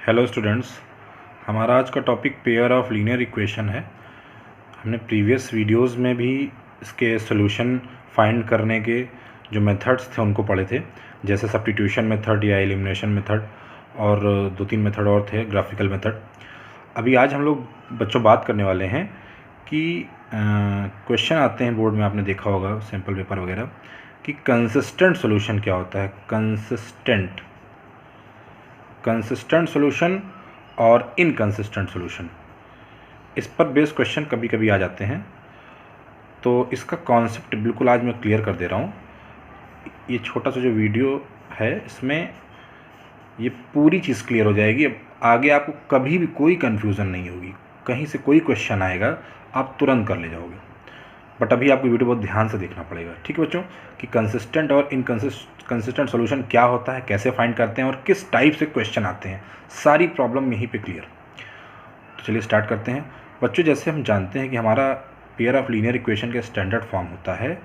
Hello students, हमारा आज का topic pair of linear equation है। हमने प्रीवियस वीडियोस में भी इसके सॉल्यूशन फाइंड करने के जो मेथड्स थे उनको पढ़े थे, जैसे सब्स्टिट्यूशन मेथड या एलिमिनेशन मेथड और 2-3 मेथड और थे, ग्राफिकल मेथड। अभी आज हम लोग बच्चों बात करने वाले हैं कि क्वेश्चन आते हैं बोर्ड में, आपने देखा होगा सैम्पल पेपर वगैरह, कि कंसिस्टेंट सॉल्यूशन क्या होता है। कंसिस्टेंट सॉल्यूशन और इनकंसिस्टेंट सॉल्यूशन, इस पर बेस्ड क्वेश्चन कभी कभी आ जाते हैं। तो इसका कॉन्सेप्ट बिल्कुल आज मैं क्लियर कर दे रहा हूँ। ये छोटा सा जो वीडियो है इसमें ये पूरी चीज़ क्लियर हो जाएगी। अब आगे आपको कभी भी कोई कन्फ्यूज़न नहीं होगी, कहीं से कोई क्वेश्चन आएगा आप तुरंत कर ले जाओगे। बट अभी आपको वीडियो बहुत ध्यान से देखना पड़ेगा, ठीक है बच्चों, कि कंसिस्टेंट और इनकंसिस्टेंट सॉल्यूशन क्या होता है, कैसे फाइंड करते हैं और किस टाइप से क्वेश्चन आते हैं, सारी प्रॉब्लम यहीं पे क्लियर। तो चलिए स्टार्ट करते हैं बच्चों। जैसे हम जानते हैं कि हमारा पेयर ऑफ लीनियर इक्वेशन का स्टैंडर्ड फॉर्म होता है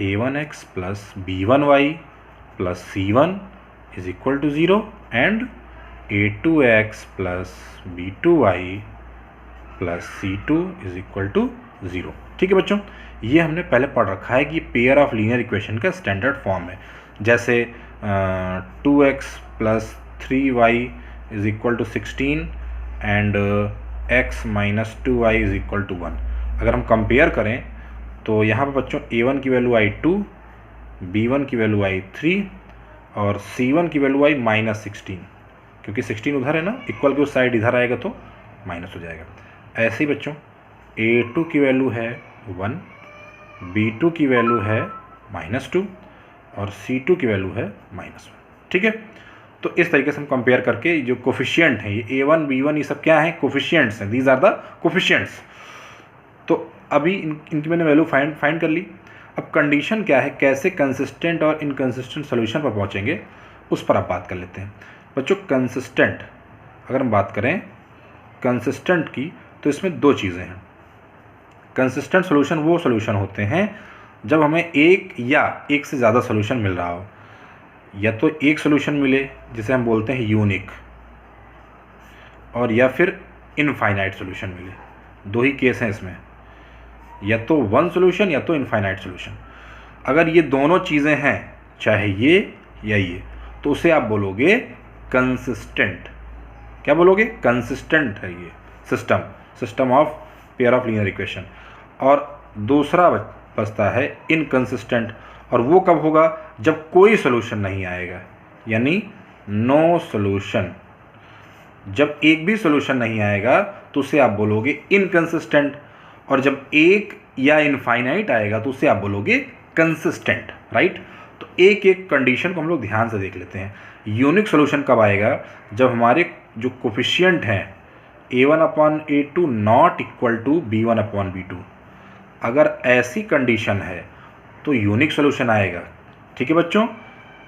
a1x plus b1y plus c1 is equal to 0 and a2x plus b2y plus c2 is equal to 0। ठीक है बच्चों, ये हमने पहले पढ़ रखा है कि पेयर ऑफ लीनियर इक्वेशन का स्टैंडर्ड फॉर्म है। जैसे 2x plus 3y is equal to 16 and x minus 2y is equal to 1। अगर हम कंपेयर करें तो यहाँ पर बच्चों a1 की वैल्यू आई 2, b1 की वैल्यू आई 3 और c1 की वैल्यू आई माइनस 16, क्योंकि 16 उधर है ना, इक्वल की उस साइड इधर आएगा तो माइनस हो जाएगा। ऐसे ही बच्चों a2 की वैल्यू है 1, b2 की वैल्यू है -2 और c2 की वैल्यू है -1। ठीक है, तो इस तरीके से हम कंपेयर करके जो कोफिशिएंट हैं, ये a1 b1 ये सब क्या है, कोफिशिएंट्स हैं, दीज आर द कोफिशिएंट्स। तो अभी इनकी मैंने वैल्यू फाइंड कर ली। अब कंडीशन क्या है, कैसे कंसिस्टेंट और इनकंसिस्टेंट सोल्यूशन पर पहुँचेंगे उस पर आप बात कर लेते हैं बच्चों। कंसिस्टेंट अगर हम बात करें कंसिस्टेंट की, तो इसमें दो चीज़ें हैं। कंसिस्टेंट सॉल्यूशन वो सॉल्यूशन होते हैं जब हमें एक या एक से ज़्यादा सॉल्यूशन मिल रहा हो, या तो एक सॉल्यूशन मिले जिसे हम बोलते हैं यूनिक, और या फिर इनफाइनाइट सॉल्यूशन मिले। दो ही केस हैं इसमें, या तो वन सॉल्यूशन या तो इनफाइनाइट सॉल्यूशन। अगर ये दोनों चीज़ें हैं, चाहे ये या ये, तो उसे आप बोलोगे कंसिस्टेंट। क्या बोलोगे? कंसिस्टेंट है ये system of pair of linear equation. और दूसरा बचता है इनकंसिस्टेंट, और वो कब होगा, जब कोई सॉल्यूशन नहीं आएगा, यानी नो सॉल्यूशन। जब एक भी सॉल्यूशन नहीं आएगा तो उसे आप बोलोगे इनकंसिस्टेंट, और जब एक या इनफाइनाइट आएगा तो उसे आप बोलोगे कंसिस्टेंट। राइट, तो एक एक कंडीशन को हम लोग ध्यान से देख लेते हैं। यूनिक सॉल्यूशन कब आएगा, जब हमारे जो कोफिशिएंट हैं a1/a2 not equal to b1/b2। अगर ऐसी कंडीशन है तो यूनिक सॉल्यूशन आएगा। ठीक है बच्चों,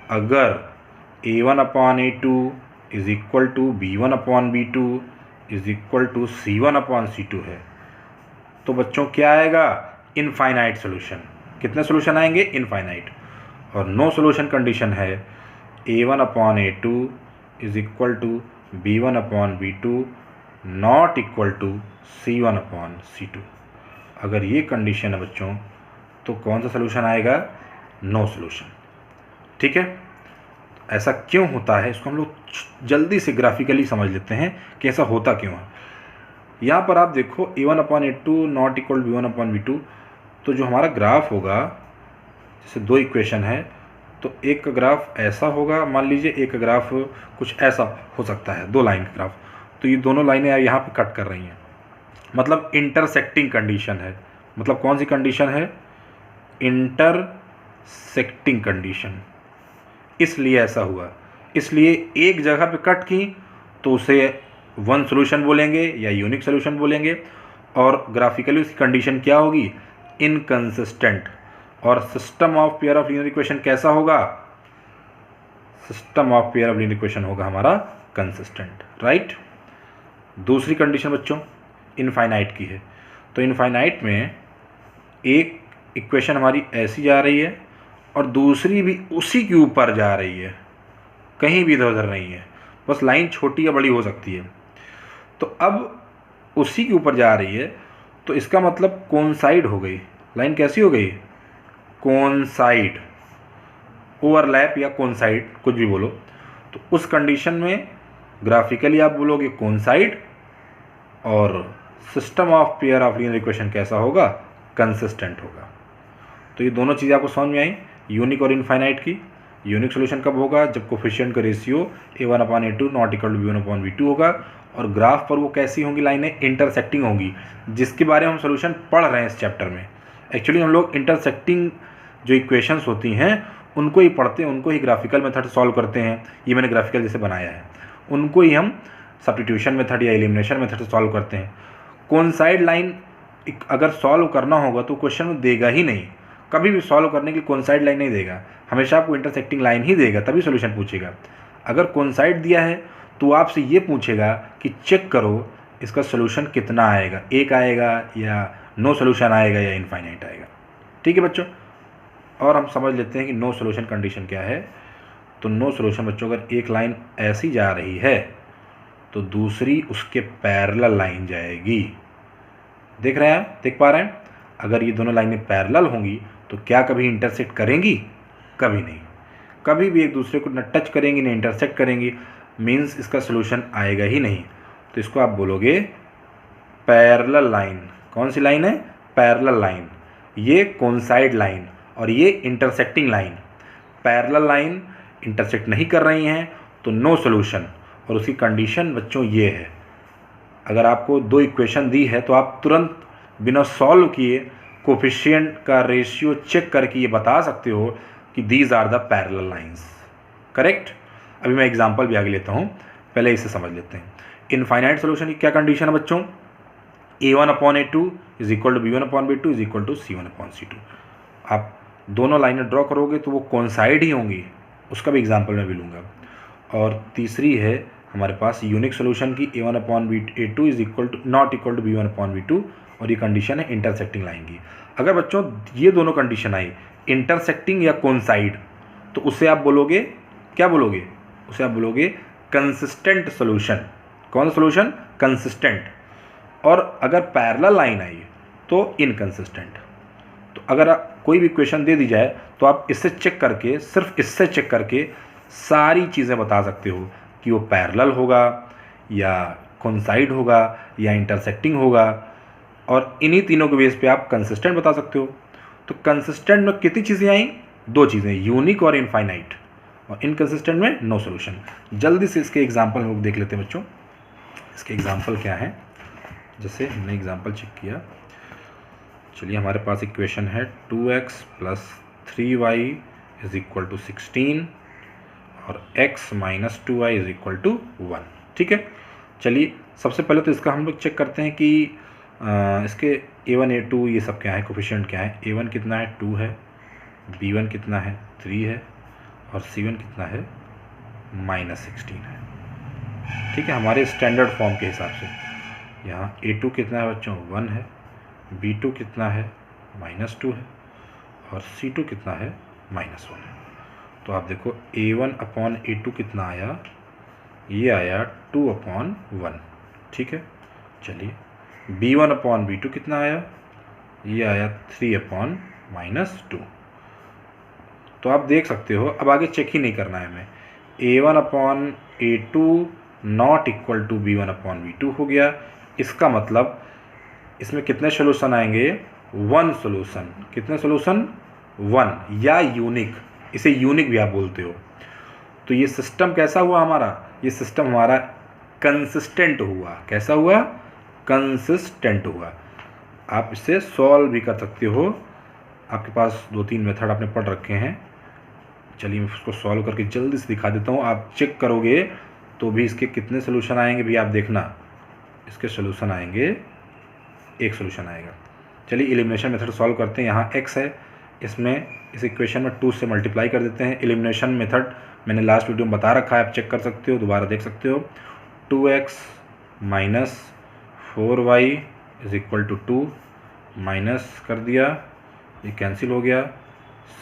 अगर a1/a2 is equal to b1/b2 is equal to c1/c2 है, तो बच्चों क्या आएगा, इनफाइनाइट सॉल्यूशन। कितने सॉल्यूशन आएंगे? इनफाइनाइट। और नो सॉल्यूशन कंडीशन है a1/a2 is equal to b1/b2 not equal to c1/c2। अगर ये कंडीशन है बच्चों, तो कौन सा सॉल्यूशन आएगा? No solution. ठीक है, ऐसा क्यों होता है इसको हम लोग जल्दी से ग्राफिकली समझ लेते हैं कि ऐसा होता क्यों है। यहाँ पर आप देखो a1/a2 नॉट इक्वल b1/b2, तो जो हमारा ग्राफ होगा, जैसे दो इक्वेशन है, तो एक का ग्राफ ऐसा होगा, मान लीजिए एक का ग्राफ कुछ ऐसा हो सकता है, दो लाइन का ग्राफ। तो ये दोनों लाइनें यहाँ पे कट कर रही हैं, मतलब इंटरसेक्टिंग कंडीशन है। मतलब कौन सी कंडीशन है? Intersecting condition. इसलिए ऐसा हुआ, इसलिए एक जगह पे कट की तो उसे वन सॉल्यूशन बोलेंगे या यूनिक सॉल्यूशन बोलेंगे, और ग्राफिकली उसकी कंडीशन क्या होगी? इनकंसिस्टेंट। और system of pair of linear equation कैसा होगा? System of pair of linear equation होगा हमारा कंसिस्टेंट। राइट, दूसरी कंडीशन बच्चों इनफाइनाइट की है। तो इनफाइनाइट में एक इक्वेशन हमारी ऐसी जा रही है और दूसरी भी उसी के ऊपर जा रही है, कहीं भी इधर उधर नहीं है, बस लाइन छोटी या बड़ी हो सकती है। तो अब उसी के ऊपर जा रही है, तो इसका मतलब कोइंसाइड हो गई, लाइन कैसी हो गई, कोइंसाइड, ओवरलैप या कोइंसाइड कुछ भी बोलो। तो उस कंडीशन में ग्राफिकली आप बोलोगे कोइंसाइड, और system of pair of linear equation कैसा होगा, कंसिस्टेंट होगा। तो ये दोनों चीज़ें आपको समझ में आई, यूनिक और इनफाइनाइट की। यूनिक सोल्यूशन कब होगा, जब कोफिशिएंट का ratio a1/a2 not equal to b1/b2 होगा, और ग्राफ पर वो कैसी होंगी लाइनें, इंटरसेक्टिंग होंगी, जिसके बारे में हम सोल्यूशन पढ़ रहे हैं इस चैप्टर में। एक्चुअली हम लोग इंटरसेक्टिंग जो इक्वेशंस होती हैं उनको ही पढ़ते हैं, उनको ही ग्राफिकल मेथड सॉल्व करते हैं। ये मैंने ग्राफिकल जैसे बनाया है, उनको ही हम सब्स्टिट्यूशन मेथड या एलिमिनेशन मेथड से सॉल्व करते हैं। कोइंसाइड लाइन अगर सॉल्व करना होगा तो क्वेश्चन में देगा ही नहीं, कभी भी सॉल्व करने के लिए कोइंसाइड लाइन नहीं देगा, हमेशा आपको इंटरसेक्टिंग लाइन ही देगा, तभी सोल्यूशन पूछेगा। अगर कोइंसाइड दिया है तो आपसे ये पूछेगा कि चेक करो इसका सोल्यूशन कितना आएगा, एक आएगा या नो सोल्यूशन आएगा या इनफाइनाइट आएगा। ठीक है बच्चों, और हम समझ लेते हैं कि नो सोल्यूशन कंडीशन क्या है। तो नो सोल्यूशन बच्चों, अगर एक लाइन ऐसी जा रही है तो दूसरी उसके पैरेलल लाइन जाएगी। देख रहे हैं, देख पा रहे हैं, अगर ये दोनों लाइनें पैरेलल होंगी तो क्या कभी इंटरसेक्ट करेंगी, कभी नहीं, कभी भी एक दूसरे को न टच करेंगी न इंटरसेक्ट करेंगी, मीन्स इसका सोल्यूशन आएगा ही नहीं। तो इसको आप बोलोगे पैरेलल लाइन। कौन सी लाइन है, पैरेलल लाइन। ये कोइंसाइड लाइन और ये intersecting line. Parallel line intersect नहीं कर रही हैं तो नो सोल्यूशन, और उसकी कंडीशन बच्चों ये है, अगर आपको दो इक्वेशन दी है तो आप तुरंत बिना सॉल्व किए कोफिशिएंट का रेशियो चेक करके ये बता सकते हो कि these are the parallel lines. Correct. अभी मैं एग्जांपल भी आगे लेता हूँ, पहले इसे समझ लेते हैं। इनफाइनाइट सोल्यूशन की क्या कंडीशन है बच्चों, a1/a2 is equal to b1/b2 is equal to c1/c2। आप दोनों लाइनें ड्रॉ करोगे तो वो कोइंसाइड ही होंगी, उसका भी एग्जांपल मैं भी लूँगा। और तीसरी है हमारे पास यूनिक सोल्यूशन की a1/a2 is equal to not equal to b1/b2, और ये कंडीशन है इंटरसेक्टिंग लाइन की। अगर बच्चों ये दोनों कंडीशन आई, इंटरसेक्टिंग या कोइंसाइड, तो उसे आप बोलोगे, क्या बोलोगे, उसे आप बोलोगे कंसिस्टेंट सोल्यूशन। कौन सा सोल्यूशन, कंसिस्टेंट। और अगर पैरेलल लाइन आई तो इनकंसिस्टेंट। तो अगर कोई भी इक्वेशन दे दी जाए तो आप इससे चेक करके, सिर्फ इससे चेक करके सारी चीज़ें बता सकते हो कि वो पैरेलल होगा या कोइंसाइड होगा या इंटरसेक्टिंग होगा, और इन्हीं तीनों के बेस पे आप कंसिस्टेंट बता सकते हो। तो कंसिस्टेंट में कितनी चीज़ें आई, दो चीज़ें, यूनिक और इनफाइनाइट, और इनकंसिस्टेंट में नो सोल्यूशन। जल्दी से इसके एग्जांपल हम लोग देख लेते हैं बच्चों। इसके एग्जांपल क्या है, जैसे हमने एग्जांपल चेक किया, चलिए हमारे पास इक्वेशन है 2x + 3y is equal to 16 और x - 2y is equal to 1। ठीक है, चलिए सबसे पहले तो इसका हम लोग चेक करते हैं कि इसके a1 a2 ये सब क्या है, कोफिशिएंट क्या है। a1 कितना है, 2 है, b1 कितना है, 3 है, और c1 कितना है, -16 है। ठीक है, हमारे स्टैंडर्ड फॉर्म के हिसाब से। यहाँ a2 कितना है बच्चों, 1 है, b2 कितना है, -2 है, और c2 कितना है, -1 है। तो आप देखो a1/a2 कितना आया, ये आया 2/1। ठीक है, चलिए b1/b2 कितना आया, ये आया 3/-2। तो आप देख सकते हो, अब आगे चेक ही नहीं करना है हमें। a1/a2 not equal to b1/b2 हो गया। इसका मतलब इसमें कितने सोल्यूशन आएंगे, 1 सोल्यूशन। कितने सोल्यूशन, 1, या यूनिक, इसे यूनिक भी आप बोलते हो। तो ये सिस्टम कैसा हुआ हमारा, ये सिस्टम हमारा कंसिस्टेंट हुआ। कैसा हुआ, कंसिस्टेंट हुआ। आप इसे सॉल्व भी कर सकते हो, आपके पास 2-3 मेथड आपने पढ़ रखे हैं। चलिए मैं उसको सॉल्व करके जल्दी से दिखा देता हूँ। आप चेक करोगे तो भी इसके कितने सोल्यूशन आएंगे भी आप देखना, इसके सोल्यूशन आएंगे, एक सोल्यूशन आएगा। चलिए एलिमिनेशन मेथड सॉल्व करते हैं। यहाँ x है, इसमें इस इक्वेशन में 2 से मल्टीप्लाई कर देते हैं। एलिमिनेशन मेथड मैंने लास्ट वीडियो में बता रखा है, आप चेक कर सकते हो, दोबारा देख सकते हो। 2x - 4y is equal to 2, minus कर दिया, ये कैंसिल हो गया।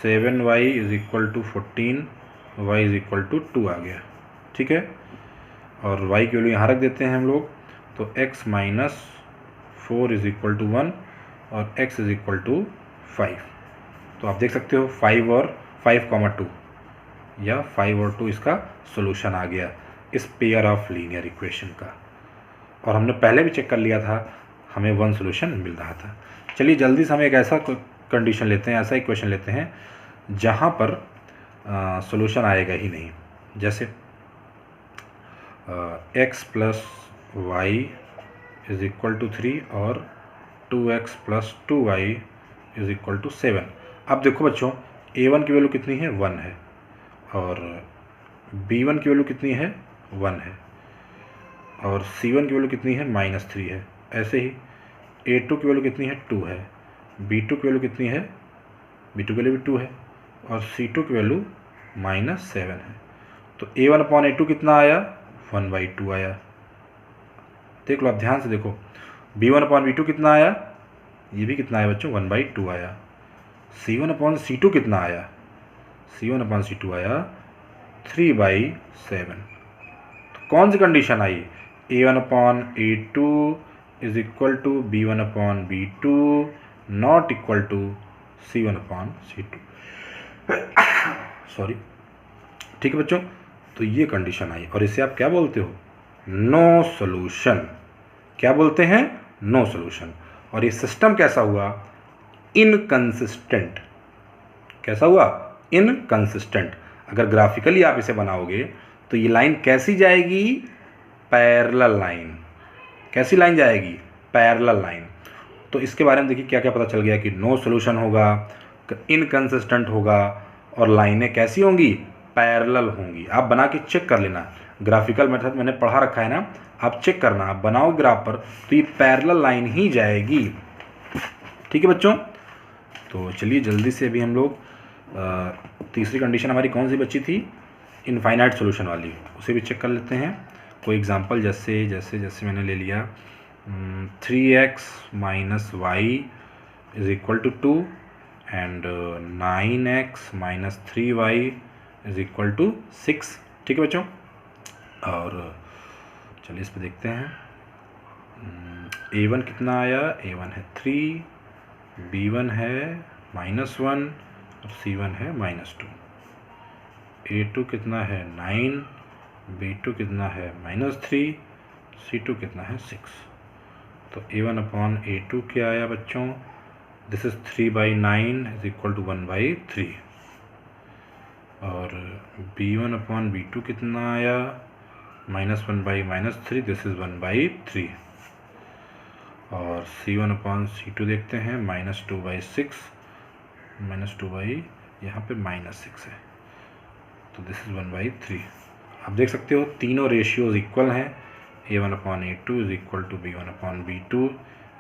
7y is equal to 14, y is equal to 2 आ गया। ठीक है, और y की वैल्यू यहाँ रख देते हैं हम लोग, तो x minus 4 is equal to 1 और x इज इक्वल टू 5। तो आप देख सकते हो 5 और 5, 2 या 5 और 2 इसका सोल्यूशन आ गया इस पेयर ऑफ लीनियर इक्वेशन का। और हमने पहले भी चेक कर लिया था, हमें 1 सोल्यूशन मिल रहा था। चलिए जल्दी से हम एक ऐसा कंडीशन लेते हैं, ऐसा इक्वेशन लेते हैं जहाँ पर सोल्यूशन आएगा ही नहीं। जैसे x plus y is equal to 3 और 2x plus 2y is equal to 7। अब देखो बच्चों, a1 की वैल्यू कितनी है, 1 है, और b1 की वैल्यू कितनी है, 1 है, और c1 की वैल्यू कितनी है, -3 है। ऐसे ही a2 की वैल्यू कितनी है, 2 है, b2 की वैल्यू कितनी है, b2 की वैल्यू भी 2 है, और c2 की वैल्यू -7 है। तो a1/a2 कितना आया, 1/2 आया। देख लो, आप ध्यान से देखो, b1/b2 कितना आया, ये भी कितना आया बच्चों, 1/2 आया। c1/c2 कितना आया, c1/c2 आया 3/7। तो कौन सी कंडीशन आई, a1/a2 is equal to b1/b2 not equal to c1/c2। Sorry, ठीक है बच्चों, तो ये कंडीशन आई और इसे आप क्या बोलते हो, नो सोल्यूशन। क्या बोलते हैं, नो सोल्यूशन। और ये सिस्टम कैसा हुआ, इनकंसिस्टेंट। कैसा हुआ, इनकंसिस्टेंट। अगर ग्राफिकली आप इसे बनाओगे तो ये लाइन कैसी जाएगी, पैरेलल लाइन। कैसी लाइन जाएगी, पैरेलल लाइन। तो इसके बारे में देखिए क्या क्या पता चल गया कि नो सोल्यूशन होगा, इनकंसिस्टेंट होगा, और लाइनें कैसी होंगी, पैरेलल होंगी। आप बना के चेक कर लेना, ग्राफिकल मेथड मैंने पढ़ा रखा है ना, आप चेक करना, आप बनाओ ग्राफ पर तो ये पैरेलल लाइन ही जाएगी। ठीक है बच्चों, तो चलिए जल्दी से अभी हम लोग तीसरी कंडीशन हमारी कौन सी बची थी, इनफाइनाइट सोल्यूशन वाली, उसे भी चेक कर लेते हैं। कोई एग्जांपल, जैसे मैंने ले लिया 3x minus y is equal to 2 and 9x minus 3y is equal to 6। ठीक है बच्चों, और चलिए इस पर देखते हैं। a1 कितना आया, a1 है 3, b1 है -1 और c1 है -2। a2 कितना है 9, b2 कितना है -3, c2 कितना है 6। तो a1/a2 क्या आया बच्चों, this is 3/9 is equal to 1/3। और b1/b2 कितना आया, -1/-3, दिस इज 1/3। और c1/c2 देखते हैं, -2/6, -2 यहाँ पे -6 है, तो दिस इज 1/3। आप देख सकते हो तीनों रेशियोज इक्वल हैं, a1/a2 is equal to b1/b2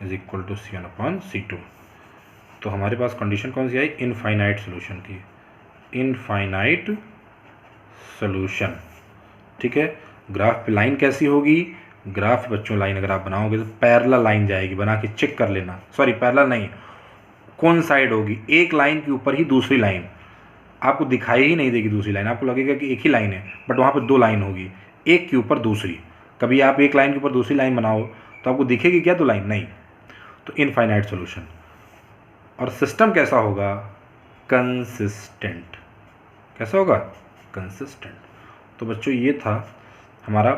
is equal to c1/c2। तो हमारे पास कंडीशन कौन सी आई, इनफाइनाइट सोल्यूशन की, इनफाइनाइट सोल्यूशन। ठीक है, ग्राफ पे लाइन कैसी होगी, ग्राफ बच्चों लाइन अगर आप बनाओगे तो पैरेलल लाइन जाएगी, बना के चेक कर लेना। सॉरी, पैरेलल नहीं, कौन साइड होगी, एक लाइन के ऊपर ही दूसरी लाइन, आपको दिखाई ही नहीं देगी दूसरी लाइन, आपको लगेगा कि एक ही लाइन है, बट वहाँ पर 2 लाइन होगी, एक के ऊपर दूसरी। कभी आप एक लाइन के ऊपर दूसरी लाइन बनाओ तो आपको दिखेगी क्या 2 लाइन, नहीं। तो इनफाइनाइट सोल्यूशन। और सिस्टम कैसा होगा, कंसिस्टेंट। कैसा होगा, कंसिस्टेंट। तो बच्चों ये था हमारा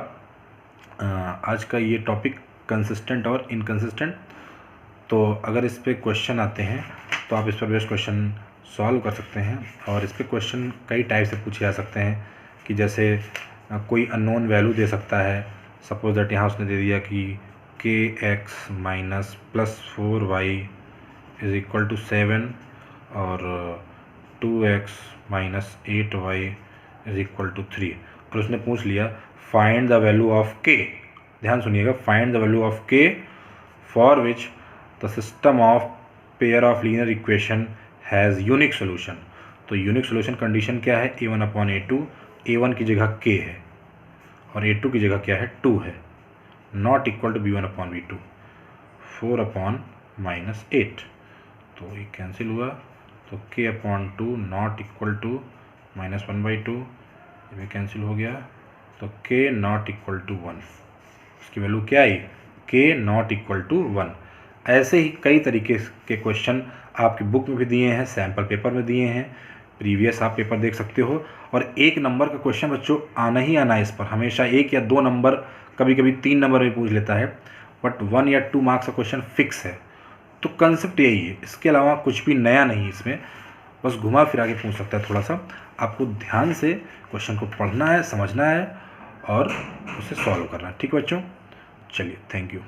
आज का ये टॉपिक, कंसिस्टेंट और इनकंसिस्टेंट। तो अगर इस पे क्वेश्चन आते हैं तो आप इस पर बेस्ट क्वेश्चन सॉल्व कर सकते हैं। और इस पे क्वेश्चन कई टाइप से पूछे जा सकते हैं कि जैसे कोई अननोन वैल्यू दे सकता है, सपोज दैट यहाँ उसने दे दिया कि kx minus +4y is equal to 7 और 2x minus 8y is equal to 3, और उसने पूछ लिया find the value of k। ध्यान सुनिएगा, find the value of k for which the system of pair of linear equation has unique solution. तो unique solution condition क्या है, a1/a2, a1 की जगह k है और a2 की जगह क्या है, 2 है, नॉट इक्वल टू b1/b2, 4/-8। तो ये कैंसिल हुआ, तो k/2 नॉट इक्वल टू -1/2, ये भी कैंसिल हो गया, तो k नॉट इक्वल टू 1, उसकी वैल्यू क्या आई, k नॉट इक्वल टू 1। ऐसे ही कई तरीके के क्वेश्चन आपकी बुक में भी दिए हैं, सैम्पल पेपर में दिए हैं, प्रीवियस आप पेपर देख सकते हो। और 1 नंबर का क्वेश्चन बच्चों आना ही आना है इस पर, हमेशा 1 या 2 नंबर, कभी कभी 3 नंबर भी पूछ लेता है, बट 1 या 2 मार्क्स का क्वेश्चन फिक्स है। तो कंसेप्ट यही है, इसके अलावा कुछ भी नया नहीं है इसमें, बस घुमा फिरा के पूछ सकता है। थोड़ा सा आपको ध्यान से क्वेश्चन को पढ़ना है, समझना है और उसे सॉल्व करना है। ठीक है बच्चों, चलिए, थैंक यू।